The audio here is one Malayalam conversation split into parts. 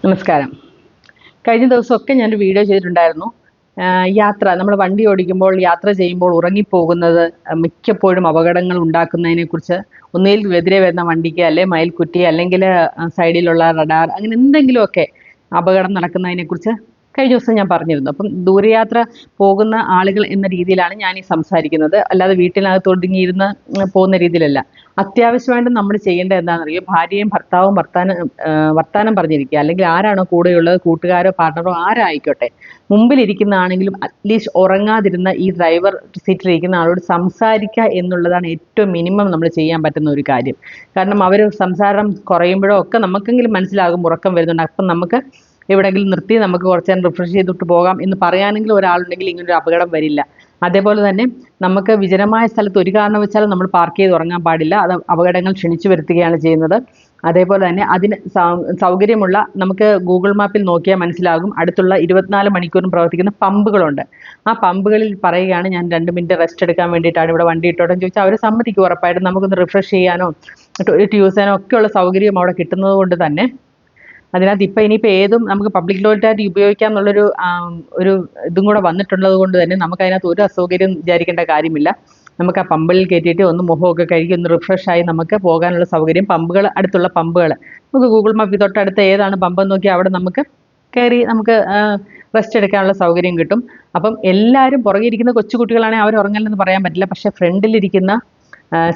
നമസ്കാരം. കഴിഞ്ഞ ദിവസമൊക്കെ ഞാനൊരു വീഡിയോ ചെയ്തിട്ടുണ്ടായിരുന്നു. യാത്ര നമ്മൾ വണ്ടി ഓടിക്കുമ്പോൾ യാത്ര ചെയ്യുമ്പോൾ ഉറങ്ങിപ്പോകുന്നത് മിക്കപ്പോഴും അപകടങ്ങൾ ഉണ്ടാക്കുന്നതിനെക്കുറിച്ച്. ഒന്നുകിൽ എതിരെ വരുന്ന വണ്ടിക്ക്, അല്ലെങ്കിൽ മയിൽക്കുറ്റി, അല്ലെങ്കിൽ സൈഡിലുള്ള റഡാർ, അങ്ങനെ എന്തെങ്കിലുമൊക്കെ അപകടം നടക്കുന്നതിനെക്കുറിച്ച് കഴിഞ്ഞ ദിവസം ഞാൻ പറഞ്ഞിരുന്നു. അപ്പം ദൂരയാത്ര പോകുന്ന ആളുകൾ എന്ന രീതിയിലാണ് ഞാൻ ഈ സംസാരിക്കുന്നത്, അല്ലാതെ വീട്ടിനകത്ത് ഒതുങ്ങിയിരുന്ന് പോകുന്ന രീതിയിലല്ല. അത്യാവശ്യമായിട്ടും നമ്മൾ ചെയ്യേണ്ടത് എന്താണെന്നറിയോ? ഭാര്യയും ഭർത്താവും വർത്താനം പറഞ്ഞിരിക്കുക, അല്ലെങ്കിൽ ആരാണോ കൂടെയുള്ളത്, കൂട്ടുകാരോ പാർട്ണറോ ആരായിക്കോട്ടെ, മുമ്പിലിരിക്കുന്നതാണെങ്കിലും അറ്റ്ലീസ്റ്റ് ഉറങ്ങാതിരുന്ന ഈ ഡ്രൈവർ സീറ്റിലിരിക്കുന്ന ആളോട് സംസാരിക്കുക എന്നുള്ളതാണ് ഏറ്റവും മിനിമം നമ്മൾ ചെയ്യാൻ പറ്റുന്ന ഒരു കാര്യം. കാരണം അവർ സംസാരം കുറയുമ്പോഴോ ഒക്കെ നമുക്കെങ്കിലും മനസ്സിലാകും ഉറക്കം വരുന്നുണ്ട്. അപ്പം നമുക്ക് എവിടെയെങ്കിലും നിർത്തി നമുക്ക് കുറച്ച് നേരം റിഫ്രഷ് ചെയ്തിട്ട് പോകാം എന്ന് പറയാനെങ്കിലും ഒരാളുണ്ടെങ്കിൽ ഇങ്ങനൊരു അപകടം വരില്ല. അതേപോലെ തന്നെ നമുക്ക് വിജനമായ സ്ഥലത്ത് ഒരു കാരണവശാലും നമ്മൾ പാർക്ക് ചെയ്ത് ഉറങ്ങാൻ പാടില്ല. അത് അപകടങ്ങൾ ക്ഷണിച്ചു വരുത്തുകയാണ് ചെയ്യുന്നത്. അതേപോലെ തന്നെ അതിന് സൗകര്യമുള്ള, നമുക്ക് ഗൂഗിൾ മാപ്പിൽ നോക്കിയാൽ മനസ്സിലാകും, അടുത്തുള്ള 24 മണിക്കൂറും പ്രവർത്തിക്കുന്ന പമ്പുകളുണ്ട്. ആ പമ്പുകളിൽ പറയുകയാണ് ഞാൻ 2 മിനിറ്റ് റെസ്റ്റ് എടുക്കാൻ വേണ്ടിയിട്ടാണ് ഇവിടെ വണ്ടി ഇട്ടോട്ടെന്ന് ചോദിച്ചാൽ അവർ സമ്മതിക്കും. ഉറപ്പായിട്ടും നമുക്കൊന്ന് റിഫ്രഷ് ചെയ്യാനോ ടോയ്ലറ്റ് യൂസ് ചെയ്യാനോ ഒക്കെയുള്ള സൗകര്യം അവിടെ കിട്ടുന്നത് കൊണ്ട് തന്നെ അതിനകത്ത് ഇനിയിപ്പോൾ ഏതും നമുക്ക് പബ്ലിക് ടോയ്ലറ്റായിട്ട് ഉപയോഗിക്കാം എന്നുള്ളൊരു ഒരു ഇതും കൂടെ വന്നിട്ടുള്ളത് കൊണ്ട് തന്നെ നമുക്ക് അതിനകത്ത് ഒരു അസൗകര്യം വിചാരിക്കേണ്ട കാര്യമില്ല. നമുക്ക് ആ പമ്പിൽ കയറ്റിയിട്ട് ഒന്ന് മുഖമൊക്കെ കഴുകി ഒന്ന് റിഫ്രഷായി നമുക്ക് പോകാനുള്ള സൗകര്യം അടുത്തുള്ള പമ്പുകൾ നമുക്ക് ഗൂഗിൾ മാപ്പിൽ തൊട്ടടുത്ത് ഏതാണ് പമ്പെന്ന് നോക്കി അവിടെ നമുക്ക് കയറി നമുക്ക് റെസ്റ്റ് എടുക്കാനുള്ള സൗകര്യം കിട്ടും. അപ്പം എല്ലാവരും പുറകെ ഇരിക്കുന്ന കൊച്ചുകുട്ടികളാണെങ്കിൽ അവർ ഉറങ്ങില്ലെന്ന് പറയാൻ പറ്റില്ല. പക്ഷേ ഫ്രണ്ടിലിരിക്കുന്ന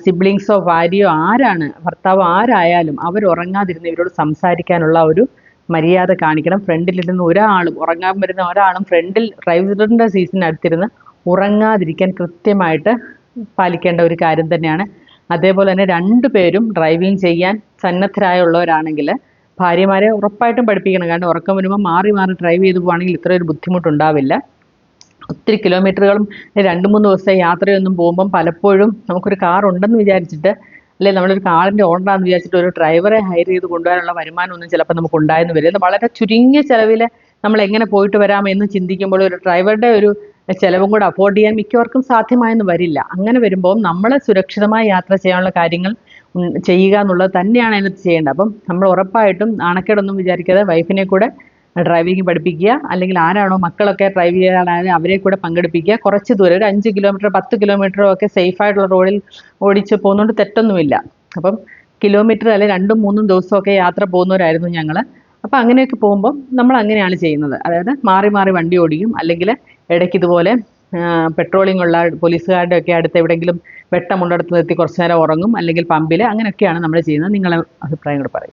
സിബ്ലിങ്സോ ഭാര്യയോ ആരാണ്, ഭർത്താവോ ആരായാലും അവർ ഉറങ്ങാതിരുന്ന് ഇവരോട് സംസാരിക്കാനുള്ള ഒരു മര്യാദ കാണിക്കണം. ഫ്രണ്ടിലിരുന്ന് ഒരാളും, ഉറങ്ങാൻ വരുന്ന ഒരാളും ഫ്രണ്ടിൽ ഡ്രൈവറിൻ്റെ സീറ്റിനടുത്തിരുന്ന് ഉറങ്ങാതിരിക്കാൻ കൃത്യമായിട്ട് പാലിക്കേണ്ട ഒരു കാര്യം തന്നെയാണ്. അതേപോലെ തന്നെ 2 പേരും ഡ്രൈവിംഗ് ചെയ്യാൻ സന്നദ്ധരായുള്ളവരാണെങ്കിൽ ഭാര്യമാരെ ഉറപ്പായിട്ടും പഠിപ്പിക്കണം. കാരണം ഉറക്കം വരുമ്പോൾ മാറി മാറി ഡ്രൈവ് ചെയ്ത് പോവുകയാണെങ്കിൽ ഇത്രയൊരു ബുദ്ധിമുട്ടുണ്ടാവില്ല. ഒത്തിരി കിലോമീറ്ററുകളും 2-3 ദിവസത്തെ യാത്രയൊന്നും പോകുമ്പം പലപ്പോഴും നമുക്കൊരു കാർ ഉണ്ടെന്ന് വിചാരിച്ചിട്ട്, അല്ലെങ്കിൽ നമ്മളൊരു കാറിൻ്റെ ഓണറാണെന്ന് വിചാരിച്ചിട്ട് ഒരു ഡ്രൈവറെ ഹയർ ചെയ്ത് കൊണ്ടുവരാനുള്ള വരുമാനമൊന്നും ചിലപ്പോൾ നമുക്ക് ഉണ്ടായെന്ന് വരില്ല. വളരെ ചുരുങ്ങിയ ചിലവിൽ നമ്മൾ എങ്ങനെ പോയിട്ട് വരാമെന്ന് ചിന്തിക്കുമ്പോൾ ഒരു ഡ്രൈവറുടെ ഒരു ചിലവും കൂടെ അഫോർഡ് ചെയ്യാൻ മിക്കവർക്കും സാധ്യമായെന്ന് വരില്ല. അങ്ങനെ വരുമ്പോൾ നമ്മൾ സുരക്ഷിതമായി യാത്ര ചെയ്യാനുള്ള കാര്യങ്ങൾ ചെയ്യുക എന്നുള്ളത് തന്നെയാണ് അതിനകത്ത് ചെയ്യേണ്ടത്. അപ്പം നമ്മൾ ഉറപ്പായിട്ടും നാണക്കേടൊന്നും വിചാരിക്കാതെ വൈഫിനെ കൂടെ ഡ്രൈവിംഗ് പഠിപ്പിക്കുക, അല്ലെങ്കിൽ ആരാണോ മക്കളൊക്കെ ഡ്രൈവ് ചെയ്യാനായാലും അവരെ കൂടെ പങ്കെടുപ്പിക്കുക. കുറച്ച് ദൂരം, ഒരു 5 കിലോമീറ്റർ 10 കിലോമീറ്ററോ ഒക്കെ സേഫായിട്ടുള്ള റോഡിൽ ഓടിച്ച് പോകുന്നതുകൊണ്ട് തെറ്റൊന്നുമില്ല. അപ്പം കിലോമീറ്റർ അല്ലെങ്കിൽ 2-3 ദിവസമൊക്കെ യാത്ര പോകുന്നവരായിരുന്നു ഞങ്ങൾ. അപ്പം അങ്ങനെയൊക്കെ പോകുമ്പോൾ നമ്മൾ അങ്ങനെയാണ് ചെയ്യുന്നത്. അതായത് മാറി മാറി വണ്ടി ഓടിക്കും, അല്ലെങ്കിൽ ഇടയ്ക്ക് ഇതുപോലെ പെട്രോളിംഗ് ഉള്ള പോലീസുകാരുടെ ഒക്കെ അടുത്ത് എവിടെയെങ്കിലും വെട്ടമുള്ളിടത്ത് നിർത്തി കുറച്ച് നേരം ഉറങ്ങും, അല്ലെങ്കിൽ പമ്പിൽ. അങ്ങനെയൊക്കെയാണ് നമ്മൾ ചെയ്യുന്നത്. നിങ്ങളെ അഭിപ്രായം കൂടെ പറയും.